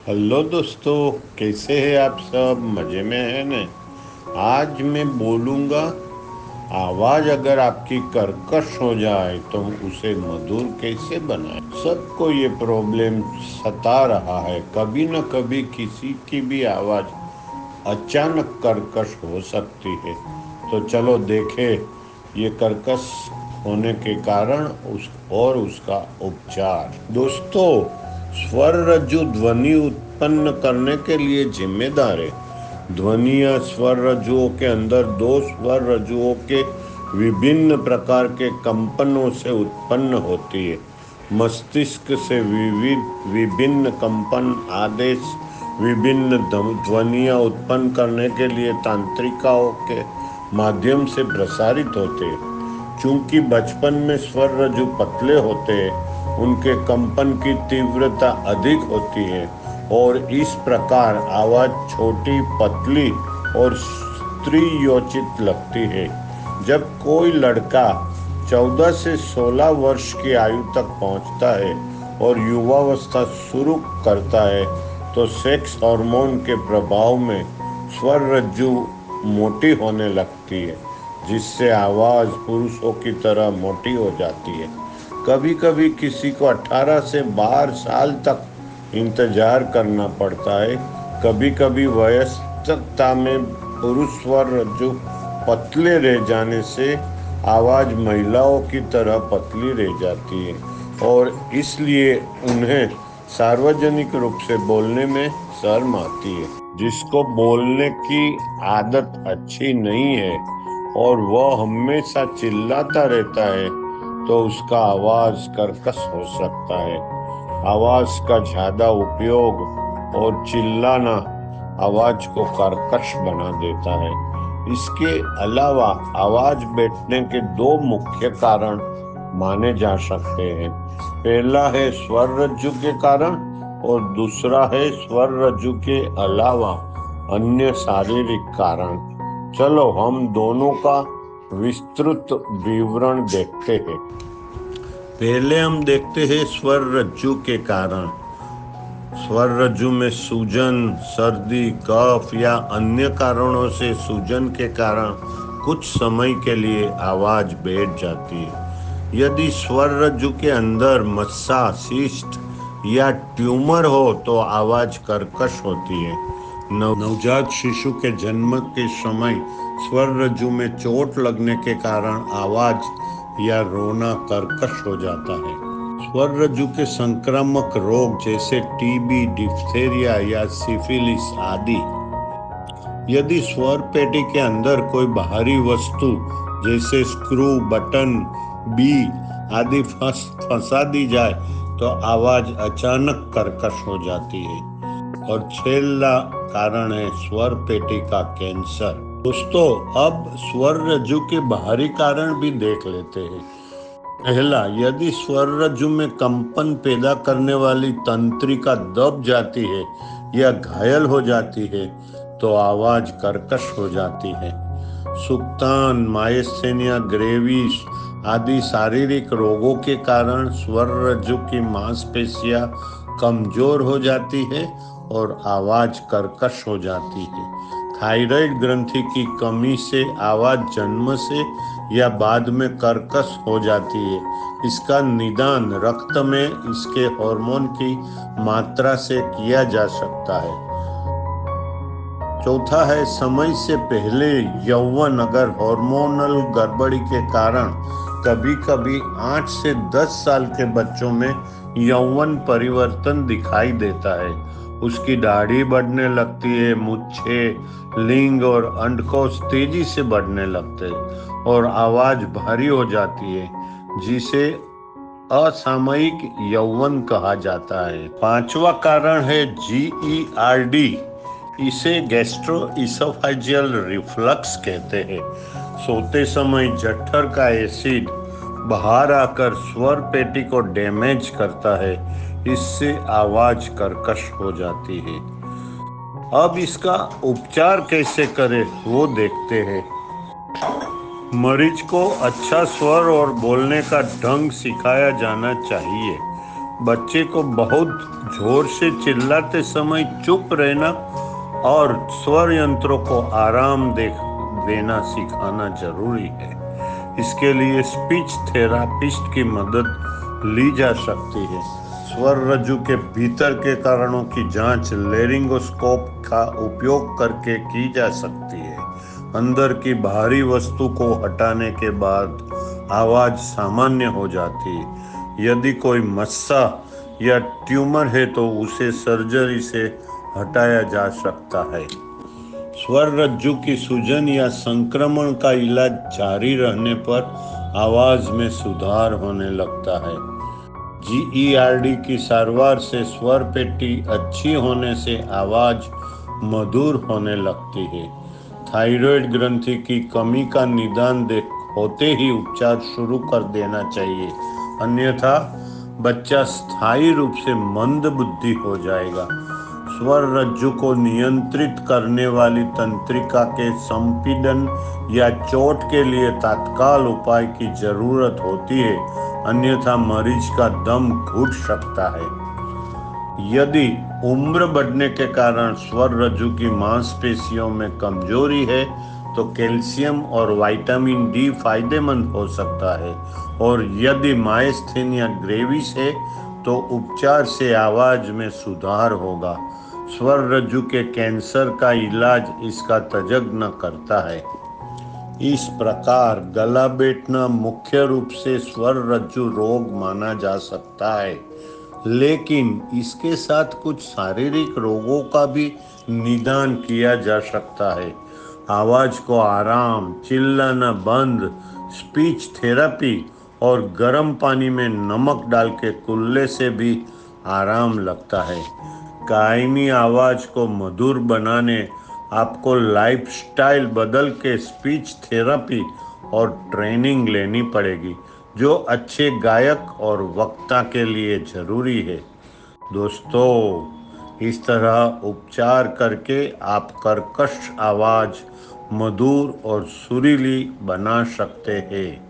Hello दोस्तों, कैसे हैं आप सब? मज़े में हैं न? आज मैं बोलूँगा, आवाज़ अगर आपकी कर्कश हो जाए तो उसे मधुर कैसे बनाएं। सबको ये प्रॉब्लम सता रहा है। कभी न कभी किसी की भी आवाज़ अचानक कर्कश हो सकती है। तो चलो देखें ये कर्कश होने के कारण उसका उपचार। दोस्तों, स्वर रज्जु ध्वनि उत्पन्न करने के लिए जिम्मेदार है। ध्वनियाँ स्वर रज्जुओं के अंदर दो स्वर रज्जुओं के विभिन्न प्रकार के कंपनों से उत्पन्न होती है। मस्तिष्क से विविध विभिन्न कंपन आदेश विभिन्न ध्वनियाँ उत्पन्न करने के लिए तंत्रिकाओं के माध्यम से प्रसारित होते हैं। चूंकि बचपन में स्वर रज्जु पतले होते हैं, उनके कंपन की तीव्रता अधिक होती है और इस प्रकार आवाज छोटी, पतली और स्त्रीयोचित लगती है। जब कोई लड़का 14 से 16 वर्ष की आयु तक पहुंचता है और युवावस्था शुरू करता है तो सेक्स हार्मोन के प्रभाव में स्वर रज्जु मोटी होने लगती है, जिससे आवाज पुरुषों की तरह मोटी हो जाती है। कभी कभी किसी को 18 से 12 साल तक इंतजार करना पड़ता है। कभी कभी वयस्कता में पुरुष स्वर रज्जु पतले रह जाने से आवाज महिलाओं की तरह पतली रह जाती है और इसलिए उन्हें सार्वजनिक रूप से बोलने में शर्म आती है। जिसको बोलने की आदत अच्छी नहीं है और वह हमेशा चिल्लाता रहता है तो उसका आवाज कर्कश हो सकता है। आवाज का ज्यादा उपयोग और चिल्लाना आवाज को कर्कश बना देता है। इसके अलावा आवाज बैठने के दो मुख्य कारण माने जा सकते हैं। पहला है स्वर रज्जु के कारण और दूसरा है स्वर रज्जु के अलावा अन्य शारीरिक कारण। चलो हम दोनों का विस्तृत विवरण देखते हैं। पहले हम देखते हैं स्वर रज्जु के कारण। स्वर रज्जु में सूजन, सर्दी, कफ या अन्य कारणों से सूजन के कारण कुछ समय के लिए आवाज बैठ जाती है। यदि स्वर रज्जु के अंदर मस्सा, सिस्ट या ट्यूमर हो तो आवाज कर्कश होती है। नवजात शिशु के जन्म के समय स्वर रज्जु में चोट लगने के कारण आवाज या रोना कर्कश हो जाता है। स्वर रज्जु के संक्रामक रोग जैसे टीबी, डिप्थेरिया या सिफिलिस आदि। यदि स्वर पेटी के अंदर कोई बाहरी वस्तु जैसे स्क्रू, बटन, बी आदि फंसा दी जाए तो आवाज अचानक कर्कश हो जाती है। और छेल्ला कारण है स्वर पेटी का कैंसर। दोस्तों, अब स्वर रज्जु के बाहरी कारण भी देख लेते हैं। पहला, यदि स्वर रज्जु में कंपन पैदा करने वाली तंत्रिका दब जाती है या घायल हो जाती है तो आवाज कर्कश हो जाती है। सुक्तान, मायस्थेनिया ग्रेविस आदि शारीरिक रोगों के कारण स्वर रज्जु की मांसपेशियां कमजोर हो जाती है और आवाज कर्कश हो जाती है। थायराइड ग्रंथि की कमी से आवाज जन्म से या बाद में कर्कश हो जाती है। इसका निदान रक्त में इसके हार्मोन की मात्रा से किया जा सकता है। चौथा है समय से पहले यौवन। अगर हार्मोनल गड़बड़ी के कारण कभी कभी 8 से 10 साल के बच्चों में यौवन परिवर्तन दिखाई देता है। उसकी दाढ़ी बढ़ने लगती है, मूछे, लिंग और अंडकोश तेजी से बढ़ने लगते हैं और आवाज भारी हो जाती है, जिसे असामयिक यौवन कहा जाता है। पांचवा कारण है GERD। इसे गैस्ट्रो इसोफेजियल रिफ्लक्स कहते हैं। सोते समय जठर का एसिड बाहर आकर स्वर पेटी को डैमेज करता है। इससे आवाज कर्कश हो जाती है। अब इसका उपचार कैसे करें वो देखते हैं। मरीज को अच्छा स्वर और बोलने का ढंग सिखाया जाना चाहिए। बच्चे को बहुत जोर से चिल्लाते समय चुप रहना और स्वर यंत्रों को आराम देना सिखाना जरूरी है। इसके लिए स्पीच थेरापिस्ट की मदद ली जा सकती है। स्वर रज्जु के भीतर के कारणों की जांच लेरिंगोस्कोप का उपयोग करके की जा सकती है। अंदर की भारी वस्तु को हटाने के बाद आवाज सामान्य हो जाती है। यदि कोई मस्सा या ट्यूमर है तो उसे सर्जरी से हटाया जा सकता है। स्वर रज्जु की सूजन या संक्रमण का इलाज जारी रहने पर आवाज में सुधार होने लगता है। GERD की सारवार से स्वर पेटी अच्छी होने से आवाज मधुर होने लगती है। थायराइड ग्रंथि की कमी का निदान होते ही उपचार शुरू कर देना चाहिए, अन्यथा बच्चा स्थायी रूप से मंद बुद्धि हो जाएगा। स्वर रज्जु को नियंत्रित करने वाली तंत्रिका के संपीड़न या चोट के लिए तत्काल उपाय की जरूरत होती है, अन्यथा मरीज का दम घुट सकता है। यदि उम्र बढ़ने के कारण स्वर रज्जु की मांसपेशियों में कमजोरी है तो कैल्शियम और विटामिन डी फायदेमंद हो सकता है, और यदि माइस्थेनिया ग्रेविस है तो उपचार से आवाज में सुधार होगा। स्वर रज्जु के कैंसर का इलाज इसका तज्ञ करता है। इस प्रकार गला बैठना मुख्य रूप से स्वर रज्जु रोग माना जा सकता है, लेकिन इसके साथ कुछ शारीरिक रोगों का भी निदान किया जा सकता है। आवाज को आराम, चिल्लाना बंद, स्पीच थेरेपी और गर्म पानी में नमक डाल के कुल्ले से भी आराम लगता है। कायमी आवाज को मधुर बनाने आपको लाइफस्टाइल बदल के स्पीच थेरेपी और ट्रेनिंग लेनी पड़ेगी, जो अच्छे गायक और वक्ता के लिए जरूरी है। दोस्तों, इस तरह उपचार करके आप कर्कश आवाज मधुर और सुरीली बना सकते हैं।